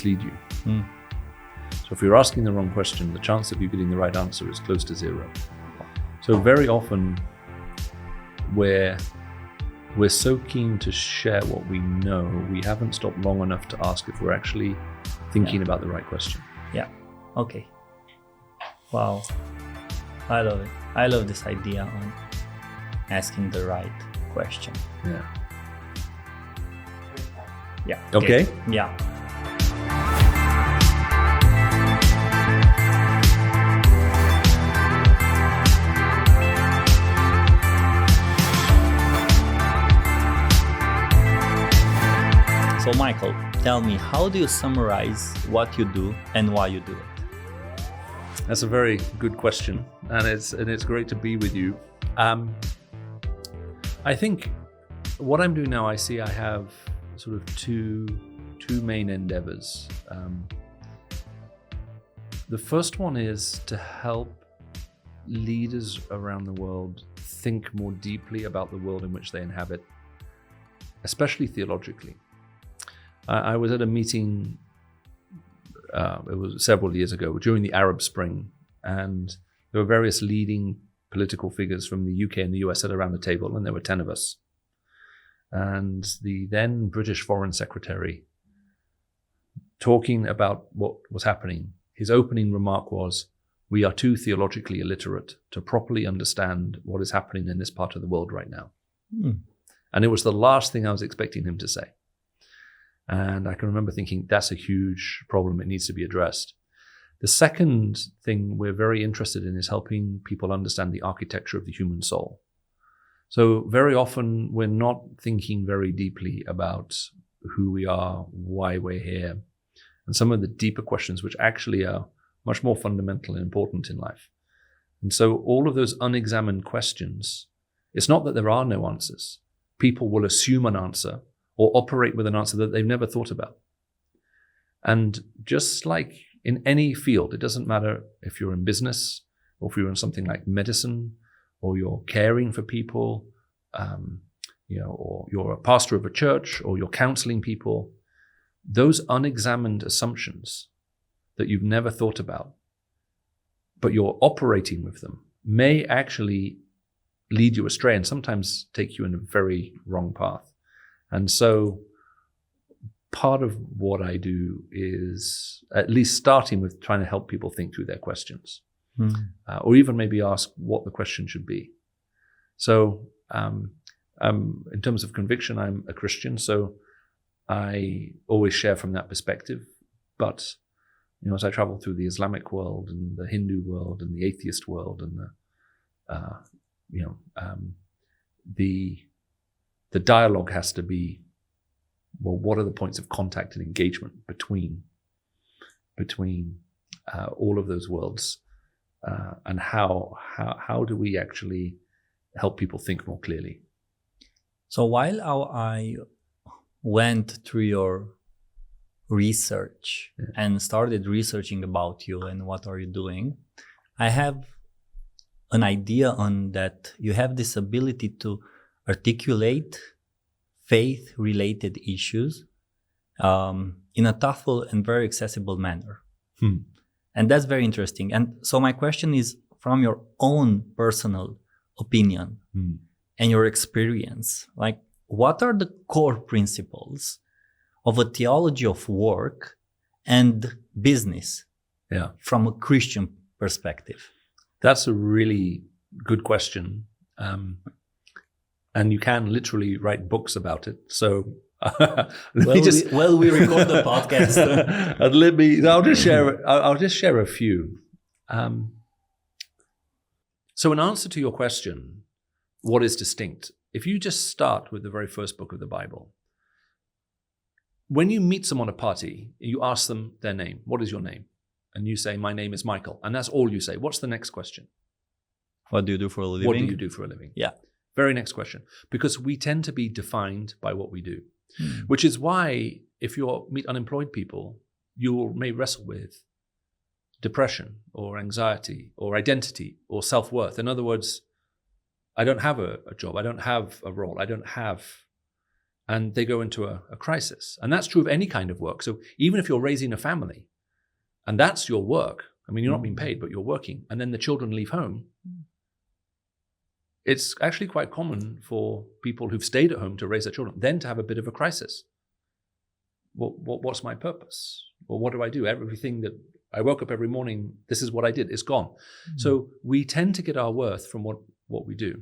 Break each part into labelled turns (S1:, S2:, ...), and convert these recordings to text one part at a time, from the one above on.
S1: mislead you. So if you're asking the wrong question, the chance of you getting the right answer is close to zero. So very often we're so keen to share what we know, we haven't stopped long enough to ask if we're actually thinking about the right question.
S2: Yeah. Okay. Wow. I love it. I love this idea on asking the right question.
S1: Yeah.
S2: Yeah.
S1: Okay.
S2: Yeah. So Michael, tell me, how do you summarize what you do and why you do it?
S1: That's a very good question, and it's great to be with you. I think what I'm doing now, I see I have sort of two main endeavors. The first one is to help leaders around the world think more deeply about the world in which they inhabit, especially theologically. I was at a meeting, it was several years ago, during the Arab Spring, and there were various leading political figures from the UK and the US sat around the table, and there were 10 of us. And the then British Foreign Secretary, talking about what was happening, his opening remark was, "We are too theologically illiterate to properly understand what is happening in this part of the world right now." And it was the last thing I was expecting him to say. And I can remember thinking, that's a huge problem. It needs to be addressed. The second thing we're very interested in is helping people understand the architecture of the human soul. So very often we're not thinking very deeply about who we are, why we're here, and some of the deeper questions which actually are much more fundamental and important in life. And so all of those unexamined questions, it's not that there are no answers. People will assume an answer or operate with an answer that they've never thought about. And just like in any field, it doesn't matter if you're in business or if you're in something like medicine or you're caring for people, or you're a pastor of a church or you're counseling people, those unexamined assumptions that you've never thought about, but you're operating with them, may actually lead you astray and sometimes take you in a very wrong path. And so part of what I do is at least starting with trying to help people think through their questions, or even maybe ask what the question should be. So in terms of conviction, I'm a Christian, so I always share from that perspective. But as I travel through the Islamic world and the Hindu world and the atheist world and the dialogue has to be, well, what are the points of contact and engagement between all of those worlds, and how do we actually help people think more clearly?
S2: So while I went through your research and started researching about you and what are you doing, I have an idea on that you have this ability to articulate faith-related issues in a thoughtful and very accessible manner. And that's very interesting. And so my question is, from your own personal opinion and your experience, like, what are the core principles of a theology of work and business from a Christian perspective?
S1: That's a really good question. And you can literally write books about it. So
S2: we record the podcast.
S1: I'll just share a few. So in answer to your question, what is distinct? If you just start with the very first book of the Bible, when you meet someone at a party, you ask them their name. What is your name? And you say, my name is Michael. And that's all you say. What's the next question?
S2: What do you do for a living?
S1: What do you do for a living?
S2: Yeah.
S1: Very next question. Because we tend to be defined by what we do, which is why if you meet unemployed people, you may wrestle with depression or anxiety or identity or self-worth. In other words, I don't have a job. I don't have a role. I don't have and they go into a crisis. And that's true of any kind of work. So even if you're raising a family, and that's your work, I mean, you're not being paid, but you're working, and then the children leave home, it's actually quite common for people who've stayed at home to raise their children, then to have a bit of a crisis. What's my purpose? Well, what do I do? Everything that I woke up every morning, this is what I did, it's gone. So we tend to get our worth from what we do.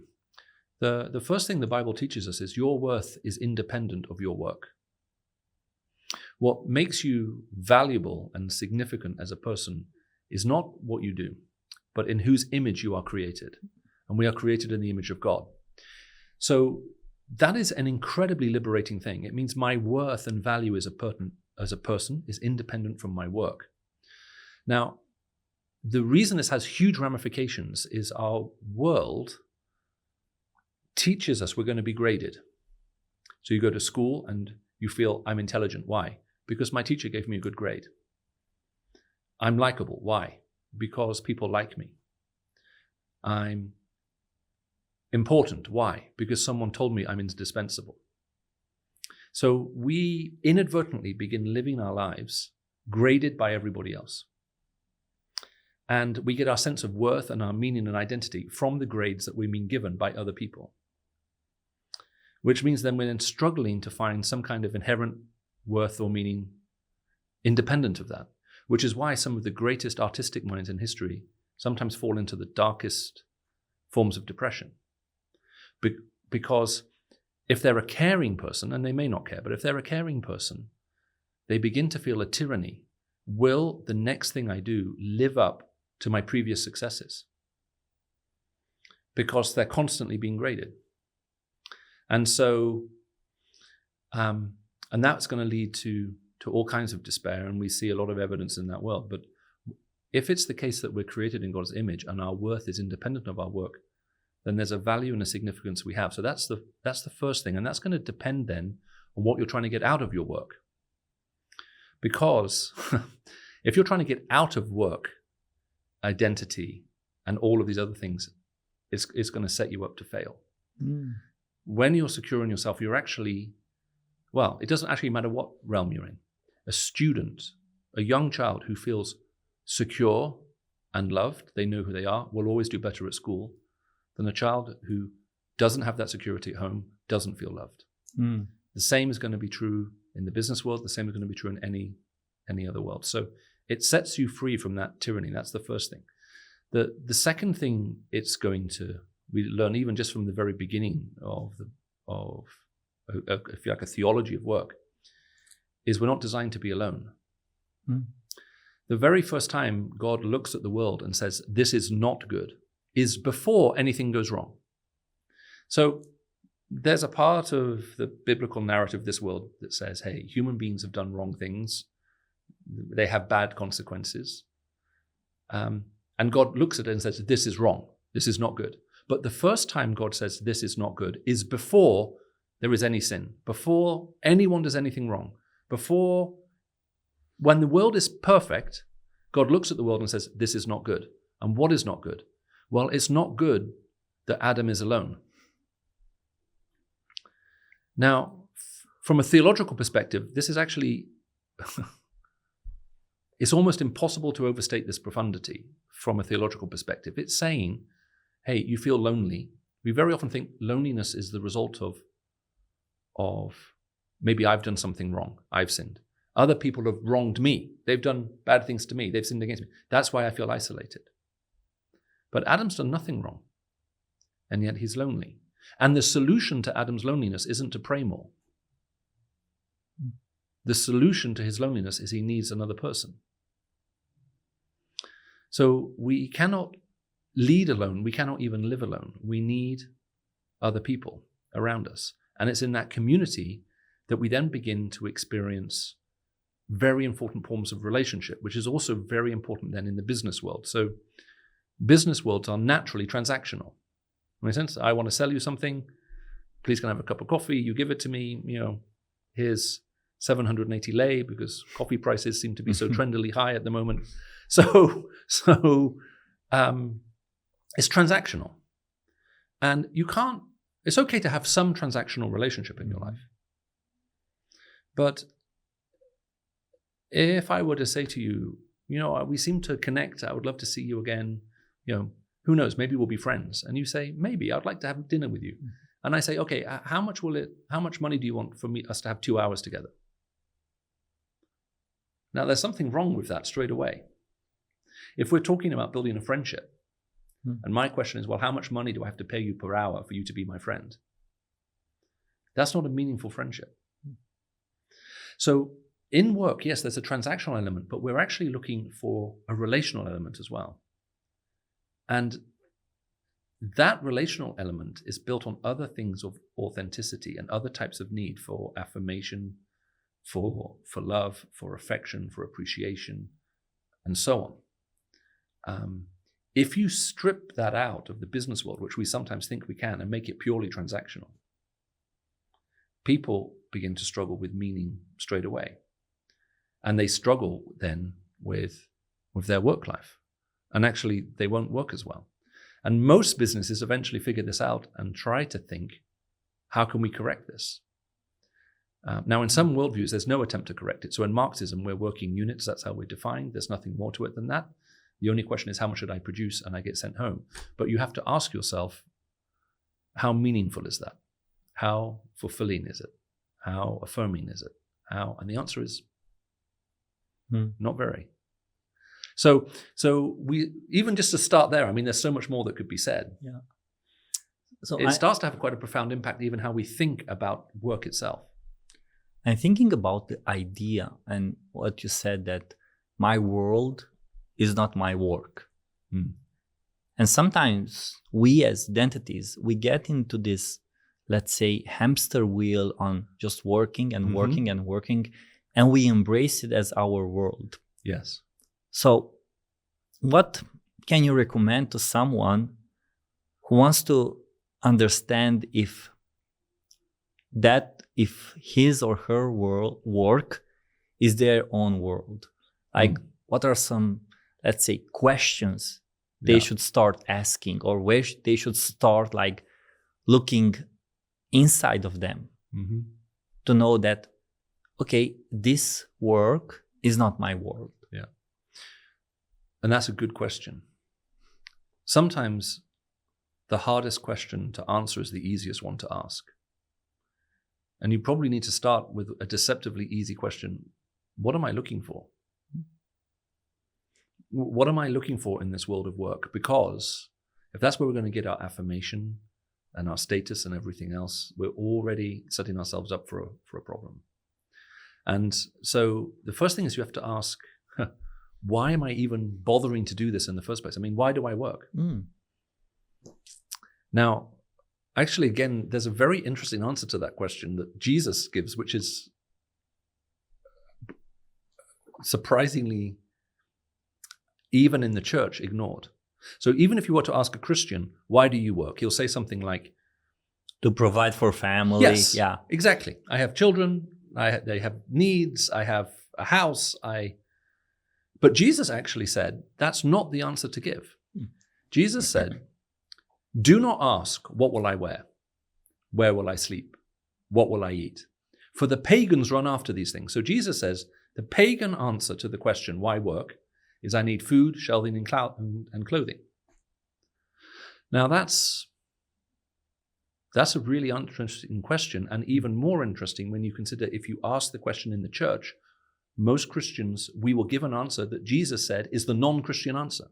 S1: The first thing the Bible teaches us is your worth is independent of your work. What makes you valuable and significant as a person is not what you do, but in whose image you are created. And we are created in the image of God. So that is an incredibly liberating thing. It means my worth and value as a person is independent from my work. Now, the reason this has huge ramifications is our world teaches us we're going to be graded. So you go to school and you feel I'm intelligent. Why? Because my teacher gave me a good grade. I'm likable. Why? Because people like me. I'm important. Why? Because someone told me I'm indispensable. So we inadvertently begin living our lives graded by everybody else. And we get our sense of worth and our meaning and identity from the grades that we've been given by other people. Which means then we're then struggling to find some kind of inherent worth or meaning independent of that. Which is why some of the greatest artistic minds in history sometimes fall into the darkest forms of depression. Because if they're a caring person, and they may not care, but if they're a caring person, they begin to feel a tyranny. Will the next thing I do live up to my previous successes? Because they're constantly being graded. And so, and that's going to lead to all kinds of despair, and we see a lot of evidence in that world. But if it's the case that we're created in God's image and our worth is independent of our work, then there's a value and a significance we have. So that's the first thing. And that's going to depend then on what you're trying to get out of your work. Because if you're trying to get out of work, identity, and all of these other things, it's going to set you up to fail. When you're secure in yourself, you're actually, well, it doesn't actually matter what realm you're in. A student, a young child who feels secure and loved, they know who they are, will always do better at school than a child who doesn't have that security at home, doesn't feel loved. The same is going to be true in the business world. The same is going to be true in any other world. So it sets you free from that tyranny. That's the first thing. The second thing it's going to, we learn even just from the very beginning of if you like, a theology of work, is we're not designed to be alone. The very first time God looks at the world and says, this is not good, is before anything goes wrong. So there's a part of the biblical narrative of this world that says, hey, human beings have done wrong things. They have bad consequences. And God looks at it and says, this is wrong. This is not good. But the first time God says this is not good is before there is any sin, before anyone does anything wrong, before, when the world is perfect, God looks at the world and says, this is not good. And what is not good? Well, it's not good that Adam is alone. Now, from a theological perspective, this is actually, it's almost impossible to overstate this profundity from a theological perspective. It's saying, hey, you feel lonely. We very often think loneliness is the result of maybe I've done something wrong. I've sinned. Other people have wronged me. They've done bad things to me. They've sinned against me. That's why I feel isolated. But Adam's done nothing wrong, and yet he's lonely. And the solution to Adam's loneliness isn't to pray more. The solution to his loneliness is he needs another person. So we cannot lead alone. We cannot even live alone. We need other people around us. And it's in that community that we then begin to experience very important forms of relationship, which is also very important then in the business world. So business worlds are naturally transactional. In a sense, I want to sell you something. Please can I have a cup of coffee? You give it to me. Here's 780 lei, because coffee prices seem to be so trendily high at the moment. So it's transactional. And it's okay to have some transactional relationship in your life. But if I were to say to you, we seem to connect, I would love to see you again, who knows, maybe we'll be friends. And you say, maybe, I'd like to have dinner with you. And I say, okay, how much money do you want for us to have 2 hours together? Now, there's something wrong with that straight away. If we're talking about building a friendship, and my question is, well, how much money do I have to pay you per hour for you to be my friend? That's not a meaningful friendship. So in work, yes, there's a transactional element, but we're actually looking for a relational element as well. And that relational element is built on other things of authenticity and other types of need for affirmation, for love, for affection, for appreciation, and so on. If you strip that out of the business world, which we sometimes think we can, and make it purely transactional, people begin to struggle with meaning straight away. And they struggle then with their work life. And actually, they won't work as well. And most businesses eventually figure this out and try to think, how can we correct this? Now, in some worldviews, there's no attempt to correct it. So in Marxism, we're working units. That's how we're defined. There's nothing more to it than that. The only question is, how much should I produce and I get sent home? But you have to ask yourself, how meaningful is that? How fulfilling is it? How affirming is it? And the answer is not very. So we, even just to start there, I mean, there's so much more that could be said.
S2: Yeah. So
S1: it starts to have quite a profound impact, even how we think about work itself.
S2: I'm thinking about the idea and what you said, that my world is not my work. And sometimes we as entities, we get into this, let's say, hamster wheel on just working and working and working, and we embrace it as our world.
S1: Yes.
S2: So what can you recommend to someone who wants to understand if his or her work is their own world? Like, what are some, let's say, questions they should start asking, or where they should start like looking inside of them to know that, okay, this work is not my world.
S1: Yeah. And that's a good question. Sometimes the hardest question to answer is the easiest one to ask. And you probably need to start with a deceptively easy question. What am I looking for? What am I looking for in this world of work? Because if that's where we're going to get our affirmation and our status and everything else, we're already setting ourselves up for a problem. And so the first thing is you have to ask, why am I even bothering to do this in the first place? I mean, why do I work? Now, actually, again, there's a very interesting answer to that question that Jesus gives, which is surprisingly, even in the church, ignored. So even if you were to ask a Christian, why do you work? He'll say something like,
S2: to provide for family.
S1: Yes,
S2: yeah,
S1: exactly. I have children. They have needs. I have a house. But Jesus actually said, that's not the answer to give. Jesus said, do not ask, what will I wear? Where will I sleep? What will I eat? For the pagans run after these things. So Jesus says, the pagan answer to the question, why work, is I need food, shelter, and clothing. Now that's a really interesting question, and even more interesting when you consider if you ask the question in the church, most Christians, we will give an answer that Jesus said is the non-Christian answer,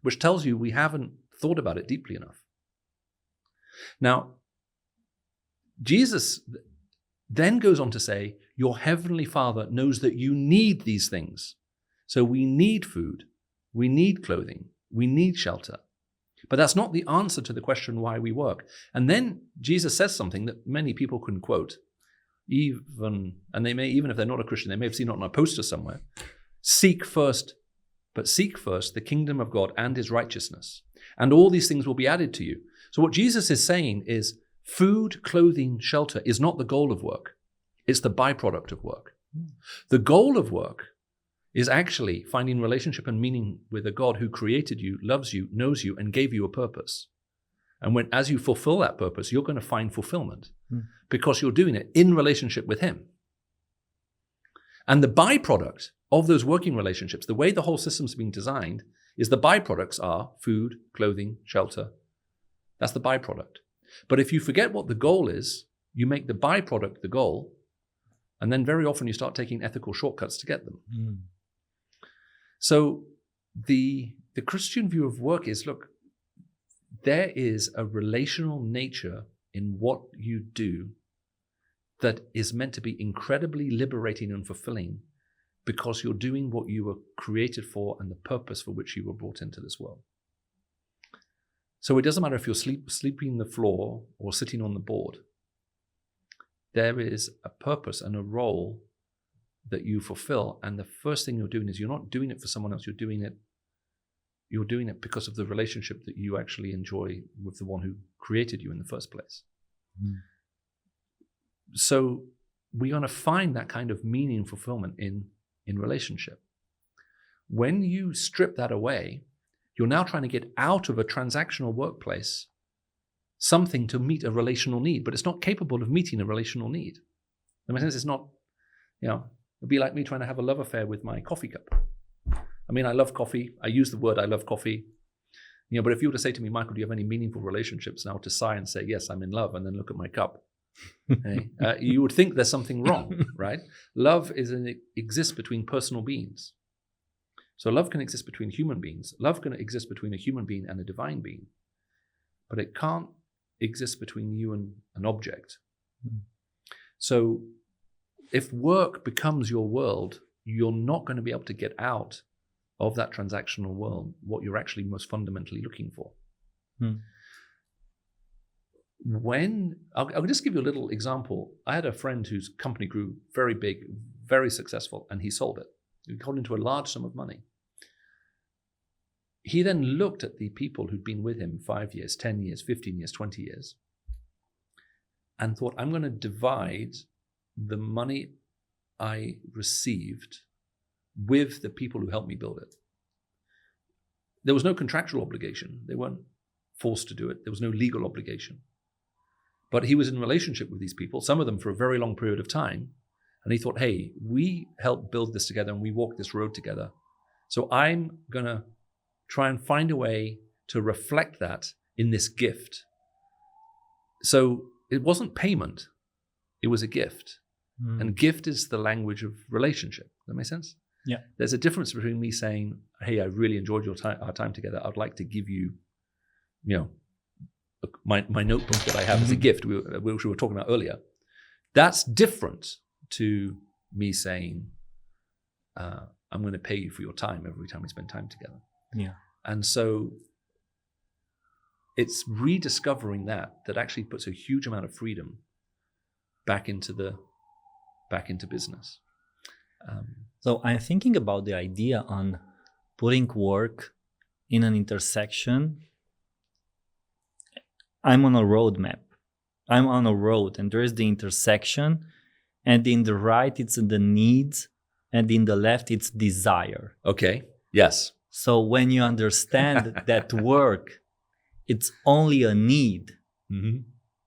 S1: which tells you we haven't thought about it deeply enough. Now, Jesus then goes on to say, your heavenly Father knows that you need these things. So we need food, we need clothing, we need shelter. But that's not the answer to the question why we work. And then Jesus says something that many people can quote, even if they're not a Christian, they may have seen it on a poster somewhere. Seek first the kingdom of God and his righteousness, and all these things will be added to you. So what Jesus is saying is food, clothing, shelter is not the goal of work. It's the byproduct of work. The goal of work is actually finding relationship and meaning with a God who created you, loves you, knows you, and gave you a purpose. And as you fulfill that purpose, you're going to find fulfillment because you're doing it in relationship with him. And the byproduct of those working relationships, the way the whole system's being designed, is the byproducts are food, clothing, shelter. That's the byproduct. But if you forget what the goal is, you make the byproduct the goal, and then very often you start taking ethical shortcuts to get them.
S2: Mm.
S1: So the Christian view of work is, look, there is a relational nature in what you do that is meant to be incredibly liberating and fulfilling because you're doing what you were created for and the purpose for which you were brought into this world. So it doesn't matter if you're sleeping on the floor or sitting on the board. There is a purpose and a role that you fulfill. And the first thing you're doing is you're not doing it for someone else. You're doing it because of the relationship that you actually enjoy with the one who created you in the first place. Mm. So we're going to find that kind of meaning and fulfillment in relationship. When you strip that away, you're now trying to get out of a transactional workplace something to meet a relational need, but it's not capable of meeting a relational need. In my sense, it's not, it'd be like me trying to have a love affair with my coffee cup. I mean, I love coffee. I use the word I love coffee. But if you were to say to me, Michael, do you have any meaningful relationships? And I were to sigh and say, yes, I'm in love, and then look at my cup. You would think there's something wrong, right? Love exists between personal beings. So love can exist between human beings. Love can exist between a human being and a divine being. But it can't exist between you and an object. Mm. So if work becomes your world, you're not going to be able to get out of that transactional world what you're actually most fundamentally looking for. Mm. I'll just give you a little example. I had a friend whose company grew very big, very successful, and he sold it. He got into a large sum of money. He then looked at the people who'd been with him 5 years, 10 years, 15 years, 20 years, and thought, I'm going to divide the money I received with the people who helped me build it. There was no contractual obligation. They weren't forced to do it. There was no legal obligation. But he was in relationship with these people, some of them for a very long period of time. And he thought, hey, we helped build this together and we walked this road together. So I'm going to try and find a way to reflect that in this gift. So it wasn't payment. It was a gift. Mm. And gift is the language of relationship. Does that make sense?
S2: Yeah.
S1: There's a difference between me saying, hey, I really enjoyed our time together. I'd like to give you, my notebook that I have as a gift, which we were talking about earlier. That's different to me saying, I'm going to pay you for your time every time we spend time together.
S2: Yeah.
S1: And so it's rediscovering that actually puts a huge amount of freedom back into business.
S2: So I'm thinking about the idea on putting work in an intersection. I'm on a roadmap. I'm on a road, and there is the intersection, and in the right it's the needs, and in the left it's desire.
S1: Okay. Yes.
S2: So when you understand that work, it's only a need, mm-hmm.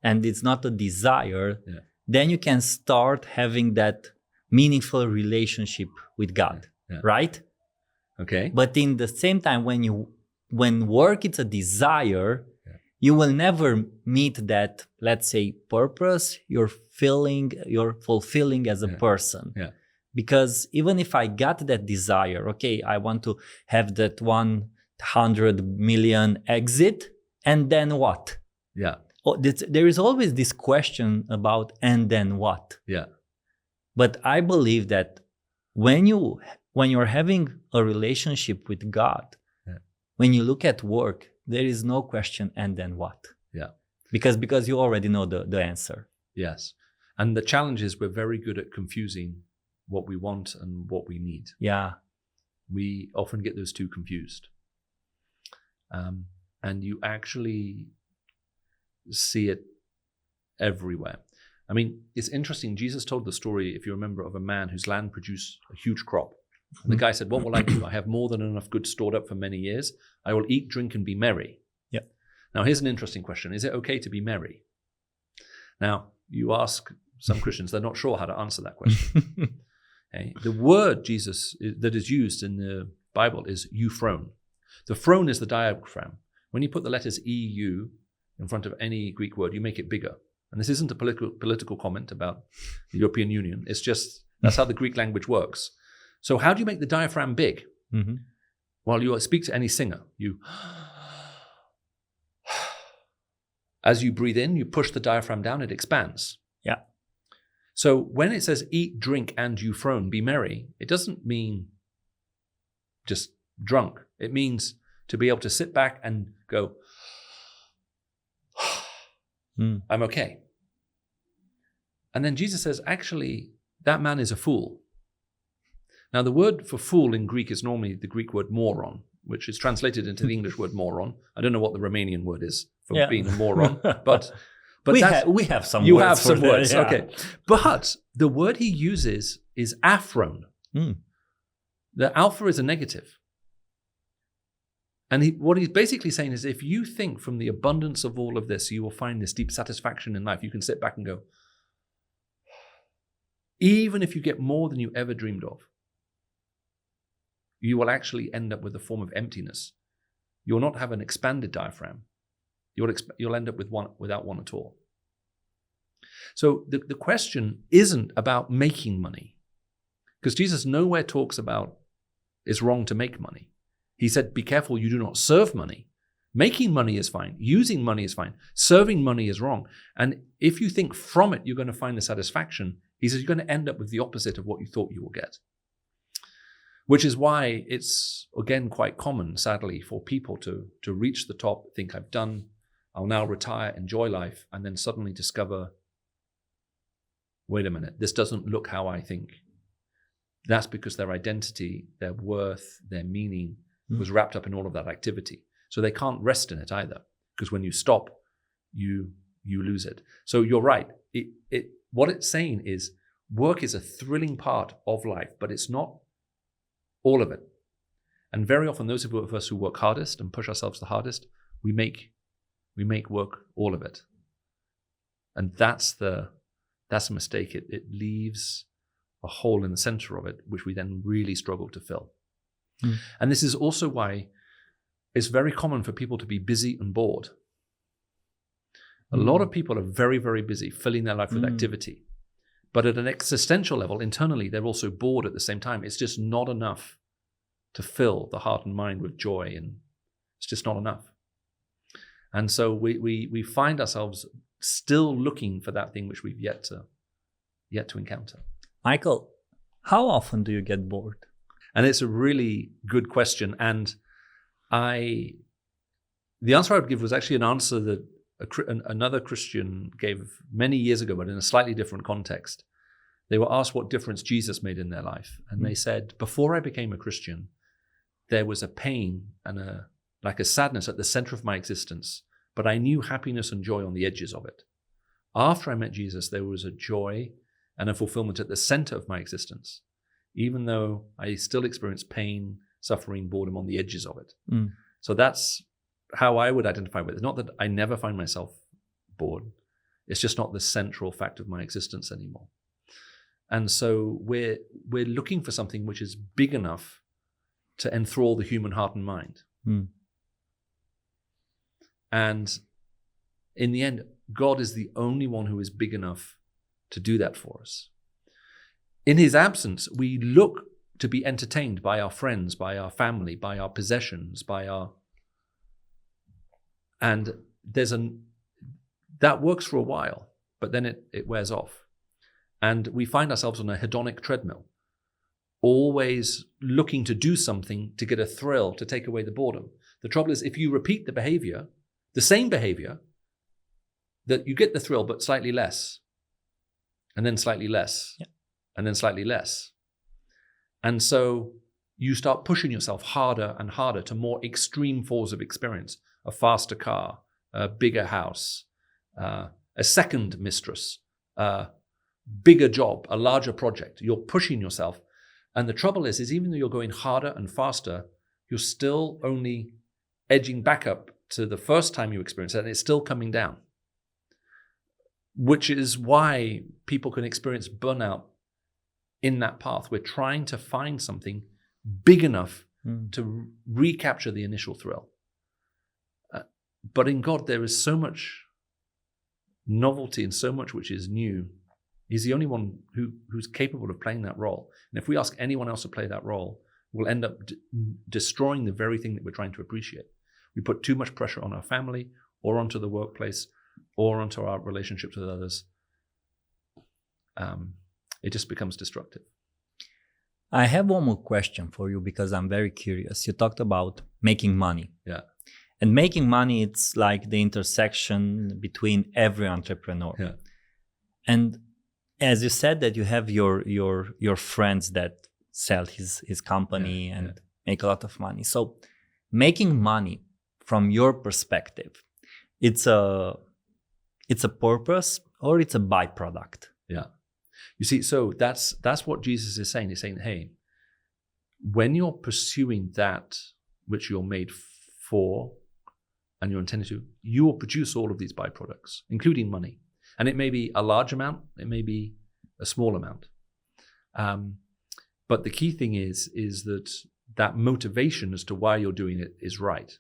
S2: and it's not a desire, yeah. Then you can start having that meaningful relationship with God, yeah. Right?
S1: Okay.
S2: But in the same time, when work is a desire, yeah. You will never meet that, let's say, purpose you're fulfilling as a person. Yeah. Because even if I got that desire, okay, I want to have that 100 million exit, and then what?
S1: Yeah.
S2: There is always this question about, and then what?
S1: Yeah.
S2: But I believe that when you're having a relationship with God, yeah. When you look at work, there is no question, and then what?
S1: Yeah.
S2: Because you already know the answer.
S1: Yes. And the challenge is we're very good at confusing what we want and what we need.
S2: Yeah.
S1: We often get those two confused. And you actually see it everywhere. I mean, it's interesting. Jesus told the story, if you remember, of a man whose land produced a huge crop. And the guy said, what will I do? I have more than enough goods stored up for many years. I will eat, drink, and be merry.
S2: Yeah.
S1: Now, here's an interesting question. Is it okay to be merry? Now, you ask some Christians, they're not sure how to answer that question. Okay? The word that is used in the Bible is euphrone. The phrone is the diaphragm. When you put the letters EU in front of any Greek word, you make it bigger. And this isn't a political comment about the European Union. It's just that's how the Greek language works. So how do you make the diaphragm big?
S2: Mm-hmm.
S1: Well, you speak to any singer. As you breathe in, you push the diaphragm down, it expands.
S2: Yeah.
S1: So when it says eat, drink, and euphrone, be merry, it doesn't mean just drunk. It means to be able to sit back and go, I'm okay. And then Jesus says, actually, that man is a fool. Now, the word for fool in Greek is normally the Greek word moron, which is translated into the English word moron. I don't know what the Romanian word is for being a moron, but
S2: we have some
S1: you
S2: words.
S1: You have some words,
S2: yeah.
S1: Okay. But the word he uses is aphrone. The alpha is a negative. And what he's basically saying is if you think from the abundance of all of this, you will find this deep satisfaction in life. You can sit back and go, even if you get more than you ever dreamed of, you will actually end up with a form of emptiness. You will not have an expanded diaphragm. You'll end up without one at all. So the question isn't about making money, because Jesus nowhere talks about it's wrong to make money. He said, be careful you do not serve money. Making money is fine. Using money is fine. Serving money is wrong. And if you think from it you're going to find the satisfaction, he says you're going to end up with the opposite of what you thought you will get. Which is why it's, again, quite common, sadly, for people to reach the top, think I'll now retire, enjoy life, and then suddenly discover, wait a minute, this doesn't look how I think. That's because their identity, their worth, their meaning was wrapped up in all of that activity. So they can't rest in it either, because when you stop, you lose it. So you're right. What it's saying is work is a thrilling part of life, but it's not all of it. And very often those of us who work hardest and push ourselves the hardest, we make work all of it. And that's a mistake. It leaves a hole in the center of it, which we then really struggle to fill. And this is also why it's very common for people to be busy and bored. A lot of people are very, very busy filling their life with activity. But at an existential level, internally, they're also bored at the same time. It's just not enough to fill the heart and mind with joy, and it's just not enough. And so we find ourselves still looking for that thing which we've yet to encounter.
S2: Michael, how often do you get bored?
S1: And it's a really good question. And the answer I would give was actually an answer that another Christian gave many years ago, but in a slightly different context. They were asked what difference Jesus made in their life. And they said, before I became a Christian, there was a pain and a sadness at the center of my existence, but I knew happiness and joy on the edges of it. After I met Jesus, there was a joy and a fulfillment at the center of my existence, even though I still experienced pain, suffering, boredom on the edges of it. So that's how I would identify with it. Not that I never find myself bored. It's just not the central fact of my existence anymore. And so we're looking for something which is big enough to enthrall the human heart and mind. And in the end, God is the only one who is big enough to do that for us. In his absence, we look to be entertained by our friends, by our family, by our possessions, and that works for a while, but then it wears off. And we find ourselves on a hedonic treadmill, always looking to do something to get a thrill, to take away the boredom. The trouble is, if you repeat the same behavior, that you get the thrill, but slightly less, and then slightly less, and then slightly less. And so you start pushing yourself harder and harder to more extreme forms of experience, a faster car, a bigger house, a second mistress, a bigger job, a larger project. You're pushing yourself. And the trouble is even though you're going harder and faster, you're still only edging back up to the first time you experience it, and it's still coming down. Which is why people can experience burnout in that path. We're trying to find something big enough to recapture the initial thrill. But in God, there is so much novelty and so much which is new. He's the only one who's capable of playing that role. And if we ask anyone else to play that role, we'll end up destroying the very thing that we're trying to appreciate. We put too much pressure on our family or onto the workplace or onto our relationships with others. It just becomes destructive.
S2: I have one more question for you because I'm very curious. You talked about making money.
S1: Yeah.
S2: And making money, it's like the intersection between every entrepreneur.
S1: Yeah.
S2: And as you said that you have your friends that sell his company and make a lot of money. So making money from your perspective, it's a purpose or it's a byproduct?
S1: Yeah. You see, so that's what Jesus is saying. He's saying, hey, when you're pursuing that which you're made for and you're intended to, you will produce all of these byproducts, including money. And it may be a large amount, it may be a small amount. But the key thing is that motivation as to why you're doing it is right.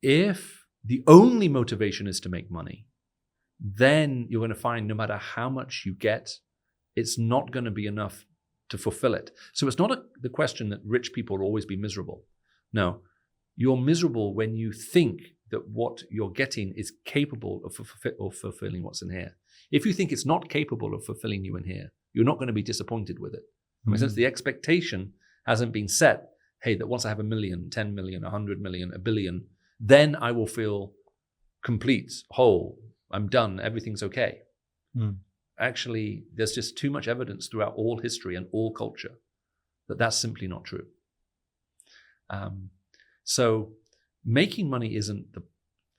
S1: If the only motivation is to make money, then you're going to find no matter how much you get, it's not going to be enough to fulfill it. So it's not the question that rich people will always be miserable. No, you're miserable when you think that what you're getting is capable of fulfilling what's in here. If you think it's not capable of fulfilling you in here, you're not going to be disappointed with it. Since the expectation hasn't been set, hey, that once I have 1 million, 10 million, 100 million, 1 billion, then I will feel complete, whole, I'm done, everything's okay. Actually, there's just too much evidence throughout all history and all culture that that's simply not true. So making money isn't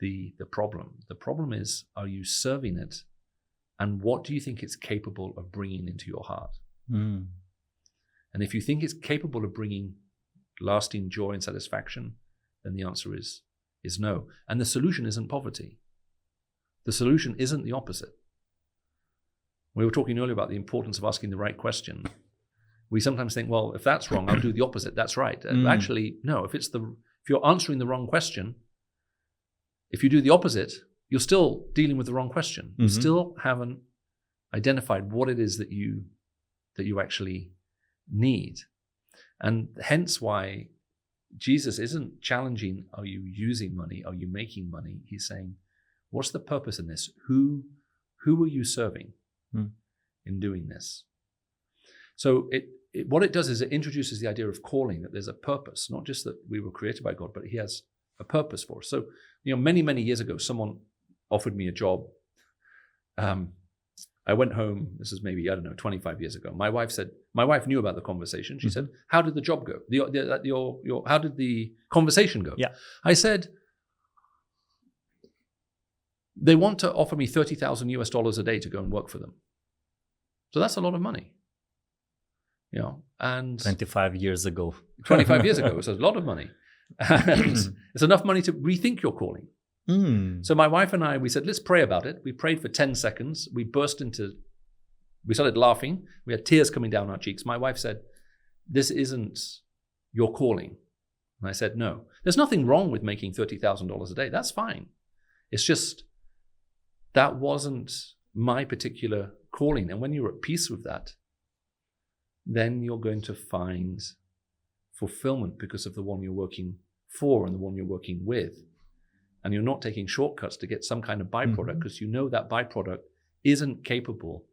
S1: the problem. The problem is, are you serving it? And what do you think it's capable of bringing into your heart? And if you think it's capable of bringing lasting joy and satisfaction, then the answer is no. And the solution isn't poverty. The solution isn't the opposite. We were talking earlier about the importance of asking the right question. We sometimes think, well, if that's wrong, I'll do the opposite. That's right. Actually, no. If you're answering the wrong question, if you do the opposite, you're still dealing with the wrong question. You still haven't identified what it is that you actually need. And hence why Jesus isn't challenging, are you using money? Are you making money? He's saying, what's the purpose in this? Who are you serving in doing this? So what it does is it introduces the idea of calling, that there's a purpose, not just that we were created by God, but he has a purpose for us. So, many, many years ago, someone offered me a job. I went home, this is maybe, 25 years ago. My wife knew about the conversation. She said, how did the job go? How did the conversation go?
S2: Yeah.
S1: I said, they want to offer me $30,000 a day to go and work for them. So that's a lot of money. And
S2: 25 years ago.
S1: 25 years ago, it's a lot of money. And it's enough money to rethink your calling. So my wife and I, we said, let's pray about it. We prayed for 10 seconds. We started laughing. We had tears coming down our cheeks. My wife said, this isn't your calling. And I said, no. There's nothing wrong with making $30,000 a day. That's fine. It's just, that wasn't my particular calling. And when you're at peace with that, then you're going to find fulfillment because of the one you're working for and the one you're working with. And you're not taking shortcuts to get some kind of byproduct because you know that byproduct isn't capable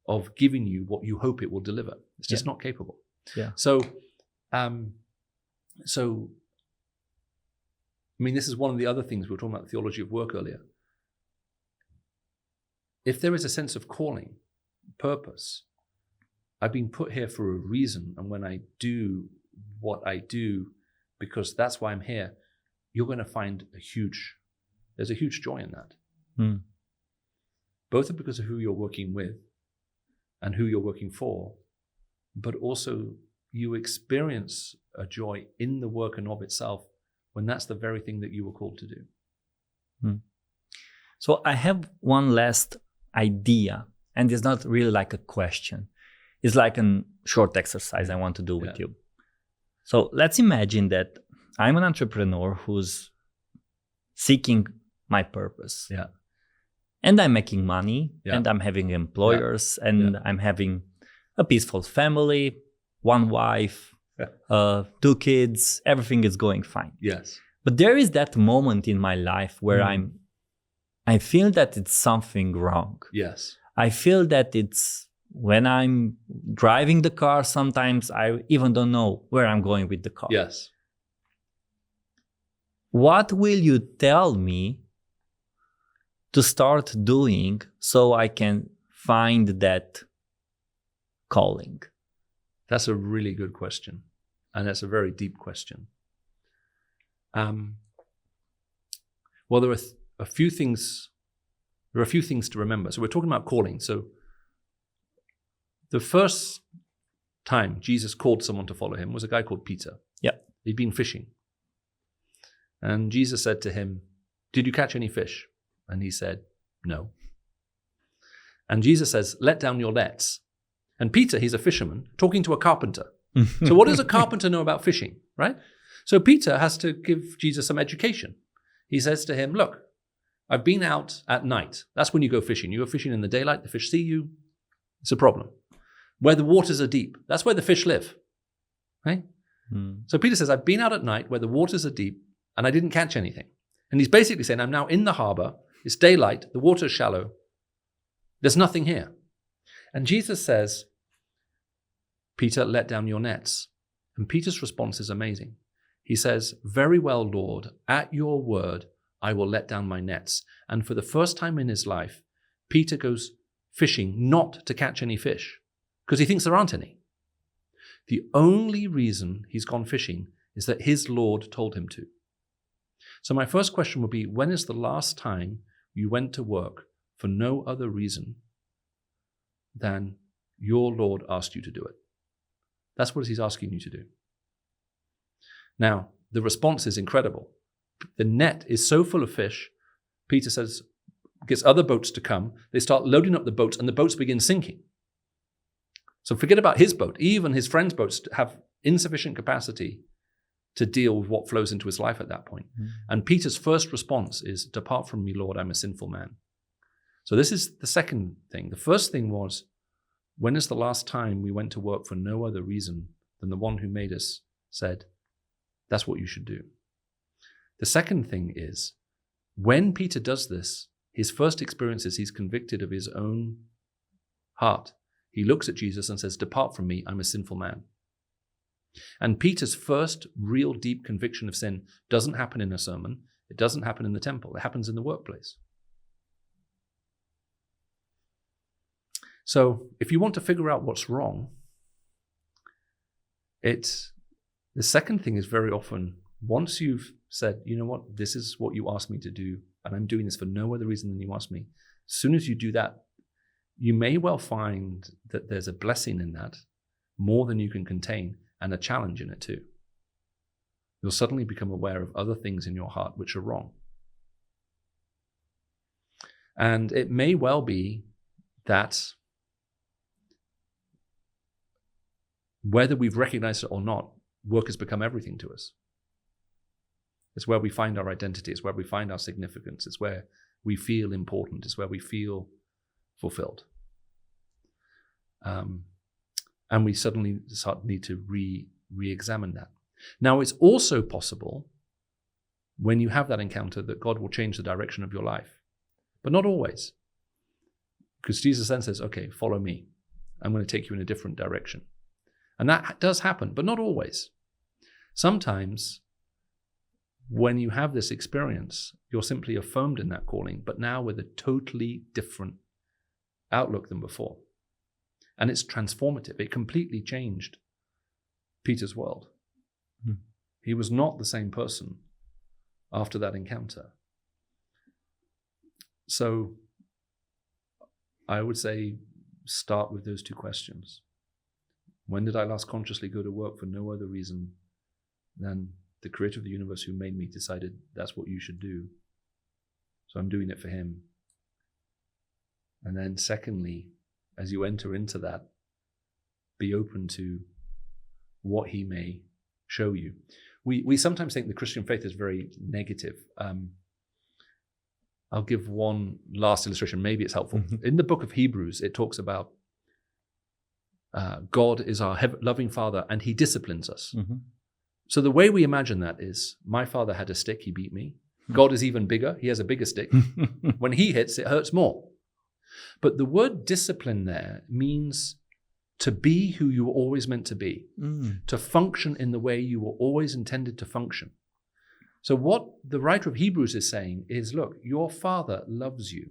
S1: of giving you what you hope it will deliver. It's just not capable.
S2: Yeah.
S1: So, this is one of the other things we were talking about, the theology of work earlier. If there is a sense of calling, purpose, I've been put here for a reason. And when I do what I do, because that's why I'm here, you're going to find there's a huge joy in that. Both because of who you're working with and who you're working for, but also you experience a joy in the work and of itself when that's the very thing that you were called to do.
S2: So I have one last idea, and it's not really like a question. is like a short exercise I want to do with you. So let's imagine that I'm an entrepreneur who's seeking my purpose.
S1: Yeah.
S2: And I'm making money, and I'm having employers, and I'm having a peaceful family, one wife, 2 kids, everything is going fine.
S1: Yes.
S2: But there is that moment in my life where I feel that it's something wrong.
S1: Yes.
S2: I feel that it's when I'm driving the car, sometimes I even don't know where I'm going with the car.
S1: Yes.
S2: What will you tell me to start doing so I can find that calling?
S1: That's a really good question. And that's a very deep question. Well, there are a few things to remember. So we're talking about calling. So the first time Jesus called someone to follow him was a guy called Peter.
S2: Yeah.
S1: He'd been fishing. And Jesus said to him, "Did you catch any fish?" And he said, "No." And Jesus says, "Let down your nets." And Peter, he's a fisherman, talking to a carpenter. So what does a carpenter know about fishing, right? So Peter has to give Jesus some education. He says to him, "Look, I've been out at night. That's when you go fishing. You go fishing in the daylight, the fish see you. It's a problem. Where the waters are deep, that's where the fish live." Right? So Peter says, "I've been out at night where the waters are deep and I didn't catch anything." And he's basically saying, I'm now in the harbor. It's daylight. The water's shallow. There's nothing here. And Jesus says, "Peter, let down your nets." And Peter's response is amazing. He says, "Very well, Lord, at your word, I will let down my nets." And for the first time in his life, Peter goes fishing not to catch any fish because he thinks there aren't any. The only reason he's gone fishing is that his Lord told him to. So my first question would be, when is the last time you went to work for no other reason than your Lord asked you to do it? That's what he's asking you to do. Now, the response is incredible. The net is so full of fish, Peter says, gets other boats to come. They start loading up the boats, and the boats begin sinking. So forget about his boat. Even his friends' boats have insufficient capacity to deal with what flows into his life at that point. And Peter's first response is, "Depart from me, Lord, I'm a sinful man." So this is the second thing. The first thing was, when is the last time we went to work for no other reason than the one who made us said, "That's what you should do"? The second thing is, when Peter does this, his first experience is he's convicted of his own heart. He looks at Jesus and says, "Depart from me, I'm a sinful man." And Peter's first real deep conviction of sin doesn't happen in a sermon. It doesn't happen in the temple. It happens in the workplace. So if you want to figure out what's wrong, the second thing is very often, once you've said, "You know what, this is what you asked me to do, and I'm doing this for no other reason than you asked me," as soon as you do that, you may well find that there's a blessing in that, more than you can contain, and a challenge in it too. You'll suddenly become aware of other things in your heart which are wrong. And it may well be that whether we've recognized it or not, work has become everything to us. It's where we find our identity. It's where we find our significance. It's where we feel important. It's where we feel fulfilled. And we suddenly need to re-examine that. Now, it's also possible when you have that encounter that God will change the direction of your life, but not always. Because Jesus then says, "Okay, follow me. I'm going to take you in a different direction." And that does happen, but not always. Sometimes when you have this experience, you're simply affirmed in that calling, but now with a totally different outlook than before. And it's transformative. It completely changed Peter's world. He was not the same person after that encounter. So I would say start with those two questions. When did I last consciously go to work for no other reason than the creator of the universe who made me decided that's what you should do? So I'm doing it for him. And then secondly, as you enter into that, be open to what he may show you. We sometimes think the Christian faith is very negative. I'll give one last illustration. Maybe it's helpful. In the book of Hebrews, it talks about God is our loving Father and he disciplines us. So the way we imagine that is, my father had a stick, he beat me. God is even bigger, he has a bigger stick. When he hits, it hurts more. But the word discipline there means to be who you were always meant to be, to function in the way you were always intended to function. So what the writer of Hebrews is saying is, look, your father loves you.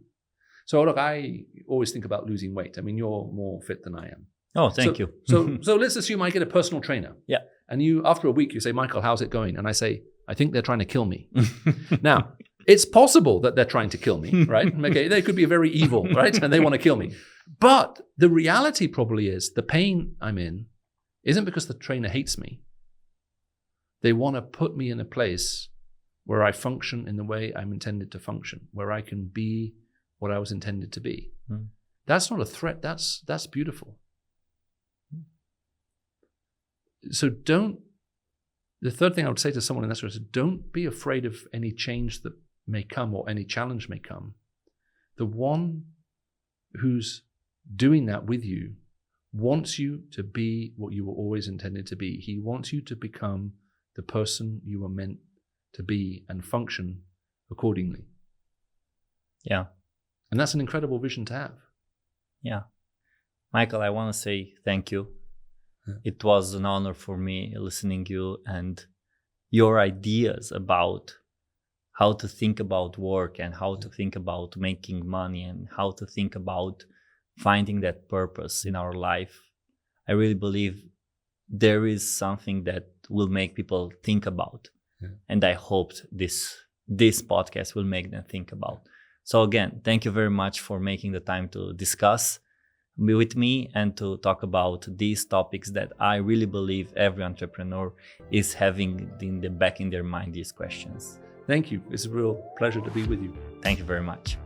S1: So look, I always think about losing weight. I mean, you're more fit than I am.
S2: Oh, thank you.
S1: So let's assume I get a personal trainer.
S2: Yeah.
S1: And you, after a week, you say, Michael, how's it going? And I say, I think they're trying to kill me. Now, it's possible that they're trying to kill me, right? Okay, they could be very evil, right? And they want to kill me. But the reality probably is the pain I'm in isn't because the trainer hates me. They want to put me in a place where I function in the way I'm intended to function, where I can be what I was intended to be. That's not a threat. That's beautiful. So the third thing I would say to someone in that situation is, don't be afraid of any change that may come or any challenge may come. The one who's doing that with you wants you to be what you were always intended to be. He wants you to become the person you were meant to be and function accordingly.
S2: Yeah.
S1: And that's an incredible vision to have.
S2: Yeah. Michael, I want to say thank you. It was an honor for me listening to you and your ideas about how to think about work and how to think about making money and how to think about finding that purpose in our life. I really believe there is something that will make people think about. And I hoped this podcast will make them think about. So again, thank you very much for making the time to discuss with me and to talk about these topics that I really believe every entrepreneur is having in the back in their mind, these questions.
S1: Thank you. It's a real pleasure to be with you.
S2: Thank you very much.